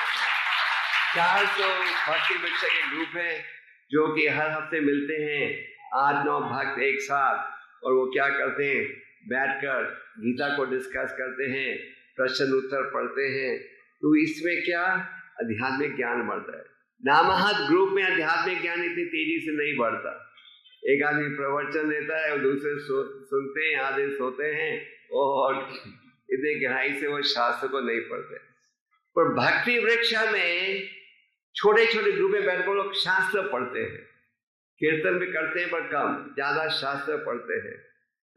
400 भक्ति वृक्ष के ग्रुप हैं जो कि हर हफ्ते मिलते हैं 8-9 भक्त एक साथ। और वो क्या करते हैं? बैठकर गीता को डिस्कस करते हैं, प्रश्न उत्तर पढ़ते हैं। तो इसमें क्या आध्यात्मिक ज्ञान बढ़ता है। नामहत ग्रुप में आध्यात्मिक ज्ञान इतनी तेजी से नहीं बढ़ता। एक आदमी प्रवचन देता है और दूसरे सुनते हैं, आधे सोते हैं और इतने गहराई से वो शास्त्र को नहीं पढ़ते। पर भक्ति वृक्ष में छोटे छोटे ग्रुप में बैठकर लोग शास्त्र पढ़ते हैं, कीर्तन भी करते हैं पर कम, ज्यादा शास्त्र पढ़ते हैं।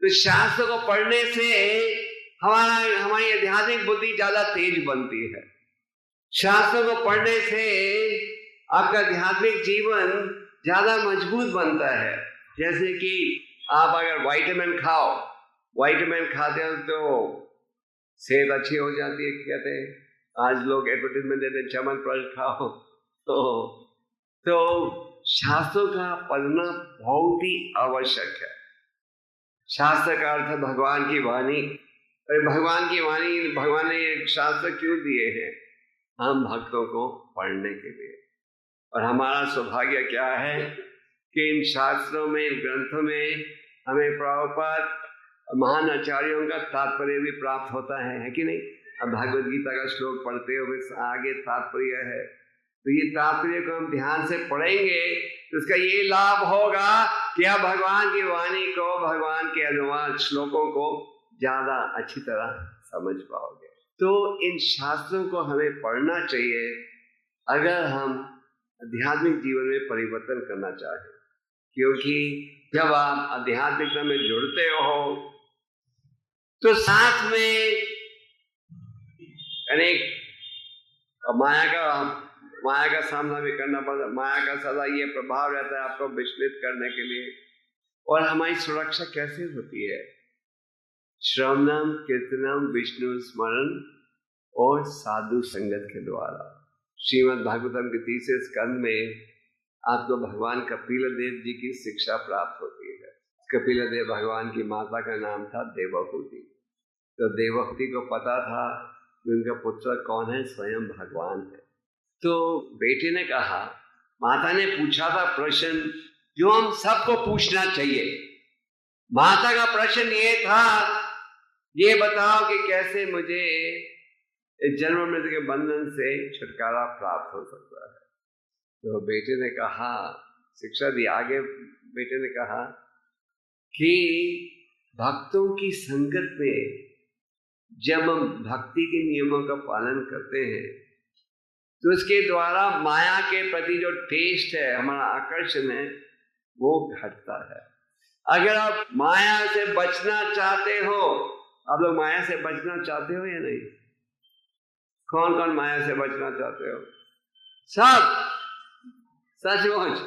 तो शास्त्र को पढ़ने से हमारी आध्यात्मिक बुद्धि ज्यादा तेज बनती है। शास्त्र को पढ़ने से आपका आध्यात्मिक जीवन ज्यादा मजबूत बनता है। जैसे कि आप अगर विटामिन खाते हो तो सेहत अच्छी हो जाती है। कहते हैं आज लोग एडवर्टाइजमेंट देते हैं च्यवनप्राश खाओ। तो शास्त्रों का पढ़ना बहुत ही आवश्यक है। शास्त्र का अर्थ है भगवान की वाणी। अरे भगवान की वाणी, भगवान ने शास्त्र क्यों दिए हैं? हम भक्तों को पढ़ने के लिए। और हमारा सौभाग्य क्या है कि इन शास्त्रों में, इन ग्रंथों में हमें प्रभुपाद महान आचार्यों का तात्पर्य भी प्राप्त होता है कि नहीं? अब भगवद गीता का श्लोक पढ़ते हुए आगे तात्पर्य है, तो ये तात्पर्य को हम ध्यान से पढ़ेंगे तो इसका ये लाभ होगा कि आप भगवान की वाणी को, भगवान के अनुवाद श्लोकों को ज्यादा अच्छी तरह समझ पाओगे। तो इन शास्त्रों को हमें पढ़ना चाहिए अगर हम आध्यात्मिक जीवन में परिवर्तन करना चाहें। क्योंकि जब आप आध्यात्मिकता में जुड़ते हो तो साथ में अनेक माया का सामना भी करना पड़ता है। माया का सदा ये प्रभाव रहता है आपको विचलित करने के लिए। और हमारी सुरक्षा कैसे होती है? श्रवणम कीर्तनम विष्णु स्मरण और साधु संगत के द्वारा। श्रीमद् भागवतम के 3 स्कंद में आपको भगवान कपिलदेव जी की शिक्षा प्राप्त होती है। कपिलदेव भगवान की माता का नाम था देवहूति। तो देवहूति को पता था कि उनका पुत्र कौन है? स्वयं भगवान है। तो बेटे ने कहा, माता ने पूछा था प्रश्न जो हम सबको पूछना चाहिए। माता का प्रश्न ये था ये बताओ कि कैसे मुझे इस जन्म मृत्यु के बंधन से छुटकारा प्राप्त हो सकता है। तो बेटे ने कहा, शिक्षा दी आगे, बेटे ने कहा कि भक्तों की संगत में जब हम भक्ति के नियमों का पालन करते हैं तो उसके द्वारा माया के प्रति जो टेस्ट है, हमारा आकर्षण है, वो घटता है। अगर आप माया से बचना चाहते हो, आप लोग माया से बचना चाहते हो या नहीं? कौन कौन माया से बचना चाहते हो? सब, सचमुच?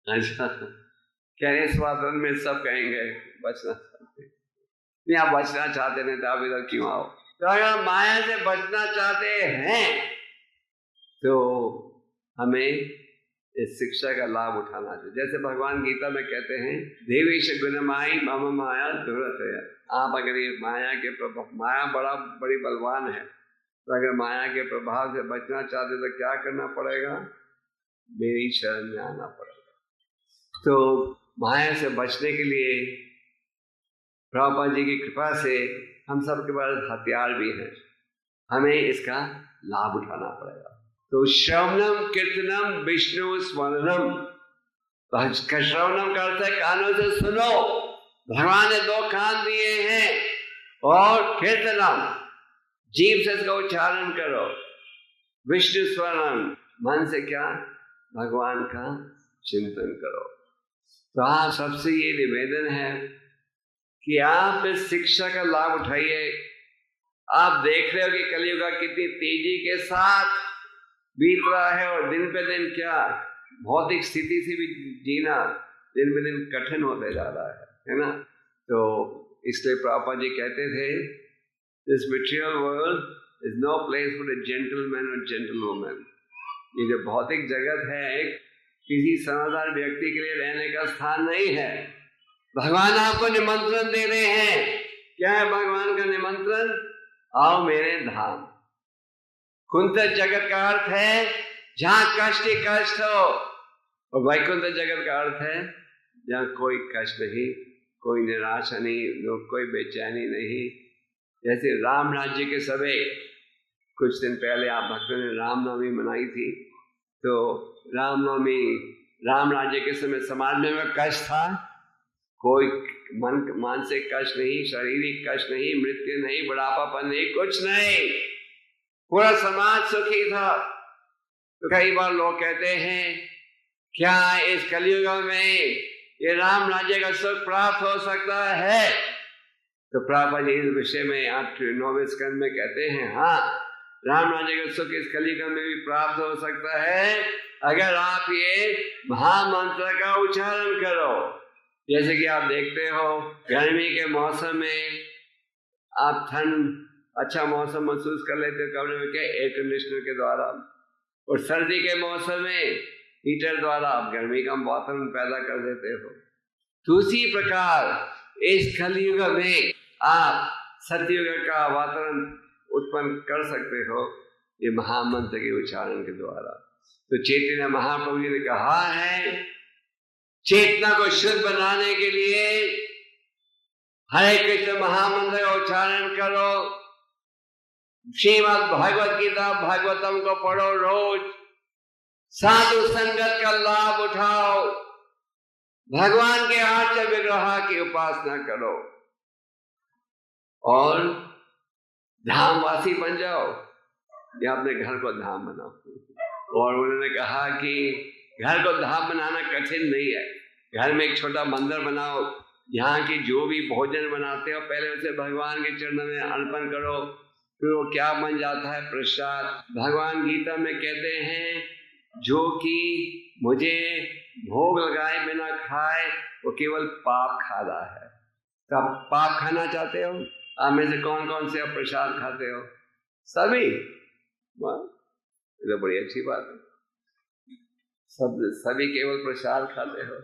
अच्छा, क्या इस बात में सब कहेंगे बचना चाहते? नहीं, आप बचना चाहते नहीं तो आप इधर क्यों आओ? तो अगर माया से बचना चाहते हैं तो हमें इस शिक्षा का लाभ उठाना चाहिए। जैसे भगवान गीता में कहते हैं, देवीश गुणमाई मम माया दुरत है। आप अगर ये माया के प्रभाव, माया बड़ी बलवान है, तो अगर माया के प्रभाव से बचना चाहते तो क्या करना पड़ेगा? मेरी शरण में आना पड़ेगा। तो माया से बचने के लिए प्रभुपाद जी की कृपा से हम सबके पास हथियार भी हैं, हमें इसका लाभ उठाना पड़ेगा। तो श्रवणम कीर्तनम विष्णु स्मरणम, श्रवणम का अर्थ है कानों से सुनो, भगवान ने 2 कान दिए हैं, और कीर्तनम, जीभ से इसका उच्चारण करो, विष्णु स्मरणम, मन से क्या? भगवान का चिंतन करो। तो आप सबसे ये निवेदन है कि आप इस शिक्षा का लाभ उठाइए। आप देख रहे हो कि कलयुग कितनी तेजी के साथ बीत रहा है, और दिन पे दिन क्या भौतिक स्थिति से भी जीना दिन पे दिन कठिन होते जा रहा है ना? तो इसलिए प्रभुपाद जी कहते थे, this material world is no place for a gentleman और जेंटलवुमन। ये जो भौतिक जगत है, किसी समझदार व्यक्ति के लिए रहने का स्थान नहीं है। भगवान आपको निमंत्रण दे रहे हैं। क्या है भगवान का निमंत्रण? आओ मेरे धाम। कुंत जगत का अर्थ है जहां कष्ट ही कष्ट हो, और वैकुंठ जगत का अर्थ है जहां कोई कष्ट नहीं, कोई निराशा नहीं, कोई बेचैनी नहीं। जैसे राम राज्य के समय कुछ दिन पहले आप भक्तों ने रामनवमी मनाई थी, तो रामनवमी, राम राज्य के समय समाज में कष्ट था, कोई मानसिक कष्ट नहीं, शारीरिक कष्ट नहीं, मृत्यु नहीं, बुढ़ापापन नहीं, कुछ नहीं, पूरा समाज सुखी था। तो कई बार लोग कहते हैं, क्या इस कलयुग में ये राम राज्य का सुख प्राप्त हो सकता है? तो प्रभुपाद जी इस विषय में 9वें स्कंद में कहते हैं, हाँ, राम राज्य का सुख इस कलयुग में भी प्राप्त हो सकता है अगर आप ये महामंत्र का उच्चारण करो। जैसे कि आप देखते हो गर्मी के मौसम में आप ठंड, अच्छा मौसम महसूस कर लेते हो कमरे में, क्या? एयर कंडीशनर के द्वारा। और सर्दी के मौसम में हीटर द्वारा आप गर्मी का वातावरण पैदा कर देते हो। तो उसी प्रकार इस कलयुग में आप सतयुग का वातावरण उत्पन्न कर सकते हो ये महामंत्र के उच्चारण के द्वारा। तो चैतन्य महाप्रभु जी ने कहा है, चेतना को शुद्ध बनाने के लिए हरे कृष्ण महामंत्र का उच्चारण करो, श्रीमद् भगवत गीता भागवतम को पढ़ो रोज, साधु संगत का लाभ उठाओ, भगवान के आर्य विग्रह की उपासना करो, और धामवासी बन जाओ, या अपने घर को धाम बनाओ। और उन्होंने कहा कि घर को धाम बनाना कठिन नहीं है। घर में एक छोटा मंदिर बनाओ, यहाँ की जो भी भोजन बनाते हो पहले उसे भगवान के चरणों में अर्पण करो, फिर वो क्या बन जाता है? प्रसाद। भगवान गीता में कहते हैं, जो कि मुझे भोग लगाए बिना खाए वो केवल पाप खा रहा है। तो आप पाप खाना चाहते हो? आप में से कौन कौन से आप प्रसाद खाते हो? सभी? वाह, ये तो बड़ी अच्छी बात है, सभी केवल प्रसाद खाते हो।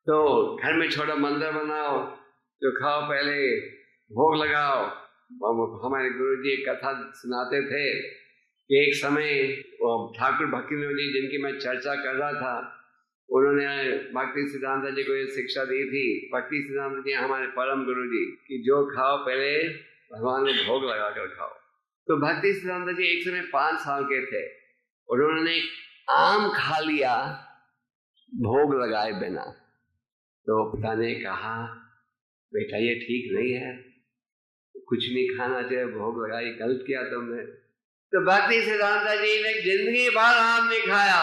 तो घर में छोटा मंदिर बनाओ, जो खाओ पहले भोग लगाओ। हमारे गुरु जी एक कथा सुनाते थे कि एक समय ठाकुर भक्तिनोद जी, जिनकी मैं चर्चा कर रहा था, उन्होंने भक्ति सिद्धांत जी को ये शिक्षा दी थी। भक्ति सिद्धांत जी हमारे परम गुरु जी कि जो खाओ पहले भगवान को भोग लगा कर खाओ। तो भक्ति सिद्धांत जी एक समय 5 साल के थे, उन्होंने आम खा लिया भोग लगाए बिना। तो पिता ने कहा, बेटा ये ठीक नहीं है, कुछ नहीं खाना चाहिए, भोग लगाई, गलत किया तुमने। तो भक्ति सिद्धांत जी ने जिंदगी भर आम नहीं खाया।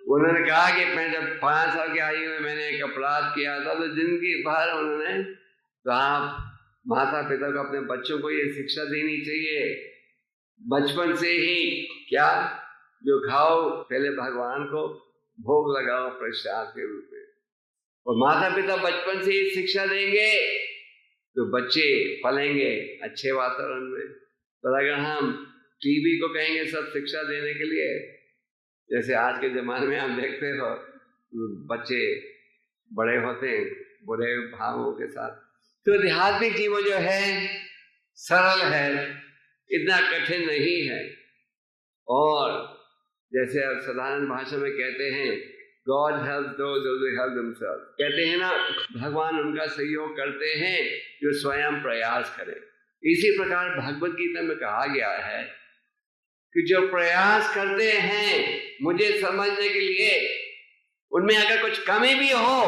उन्होंने कहा कि मैं जब 5 साल की आयु में मैंने एक अपराध किया था, तो जिंदगी भर उन्होंने, तो आप माता पिता को अपने बच्चों को ये शिक्षा देनी चाहिए बचपन से ही, क्या जो खाओ पहले भगवान को भोग लगाओ प्रसाद के रूप में। और माता पिता बचपन से ही शिक्षा देंगे तो बच्चे पलेंगे अच्छे वातावरण में। पर अगर हम टीवी को कहेंगे सब शिक्षा देने के लिए, जैसे आज के जमाने में आप देखते हो बच्चे बड़े होते हैं बुरे भावों के साथ। तो आध्यात्मिक जीवन जो है सरल है, इतना कठिन नहीं है। और जैसे साधारण भाषा में कहते हैं, God helps those who help themselves। कहते हैं ना, भगवान उनका सहयोग करते हैं जो स्वयं प्रयास करें। इसी प्रकार भगवत गीता में कहा गया है कि जो प्रयास करते हैं मुझे समझने के लिए, उनमें अगर कुछ कमी भी हो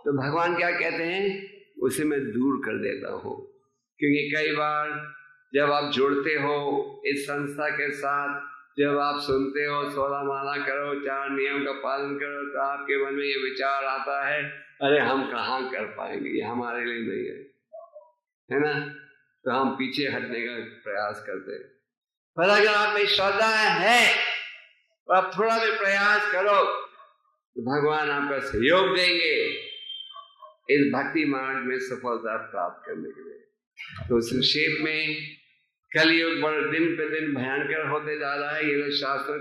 तो भगवान क्या कहते हैं, उसे मैं दूर कर देता हूँ। क्योंकि कई बार जब आप जुड़ते हो इस संस्था के साथ, जब आप सुनते हो 16 माला करो, 4 नियम का पालन करो, तो आपके मन में ये विचार आता है, अरे हम कहाँ कर पाएंगे, ये हमारे लिए नहीं है ना। तो हम पीछे हटने का प्रयास करते हैं। पर अगर आप में श्रद्धा है और आप थोड़ा भी प्रयास करो तो भगवान आपका सहयोग देंगे इस भक्ति मार्ग में सफलता प्राप्त करने के लिए। तो संक्षेप में कलयुग बड़ा दिन पे दिन भयंकर होते जा रहा है, ये शास्त्र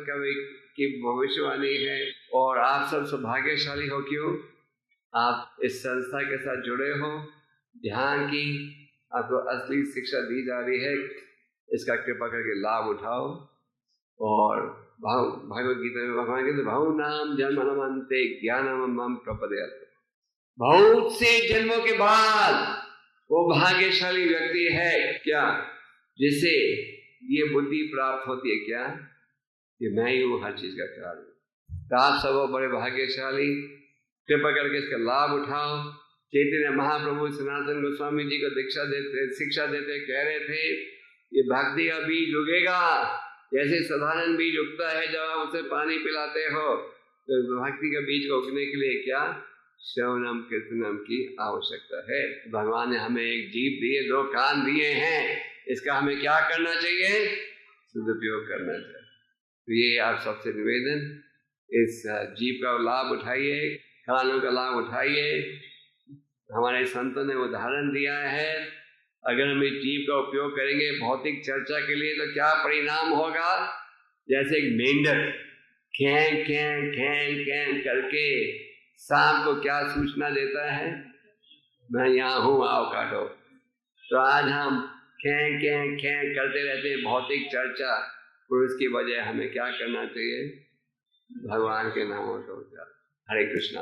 की भविष्यवाणी है। और आप सब सौभाग्यशाली हो, क्यों आप इस संस्था के साथ जुड़े हो, ध्यान की आपको असली शिक्षा दी जा रही है, इसका कृपा करके लाभ उठाओ। और भगवत गीता में भगवान कहते भाव नाम जन्मनमन्ते ज्ञानमम प्रपद्यते। बहुत से जन्मों के बाद वो भाग्यशाली व्यक्ति है क्या, जिसे ये बुद्धि प्राप्त होती है क्या कि मैं ही हूँ हर चीज का कारण। तो आप सब बड़े भाग्यशाली, कृपा करके इसका लाभ उठाओ। चैतन्य महाप्रभु सनातन गोस्वामी जी को शिक्षा देते कह रहे थे, ये भक्ति का बीज उगेगा जैसे साधारण बीज उगता है, जब आप उसे पानी पिलाते हो। तो भक्ति का बीज को उगने के लिए क्या श्रवणम कीर्तनम की आवश्यकता है। भगवान ने हमें एक जीभ दिए, 2 कान दिए हैं, इसका हमें क्या करना चाहिए, सदुपयोग करना चाहिए। तो ये आप सबसे निवेदन, इस जीभ का लाभ उठाइए, कानों का लाभ उठाइए। हमारे संतों ने उदाहरण दिया है, अगर हम इस जीभ का उपयोग करेंगे भौतिक चर्चा के लिए तो क्या परिणाम होगा। जैसे एक मेंढक कैं कैं कैं कैं करके सांप को क्या सूचना देता है, मैं यहाँ हूँ आओ काटो। तो आज हम कैं कैं कैं करते रहते हैं भौतिक चर्चा, और उसकी वजह हमें क्या करना चाहिए, भगवान के नामों को। हरे Krishna.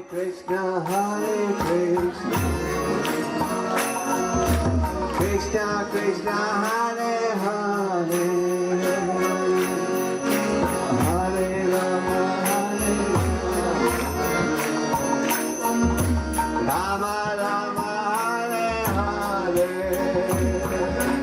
Krishna Hare Krishna Krishna Krishna Hare Hare Hare Rama Rama Rama Hare Hare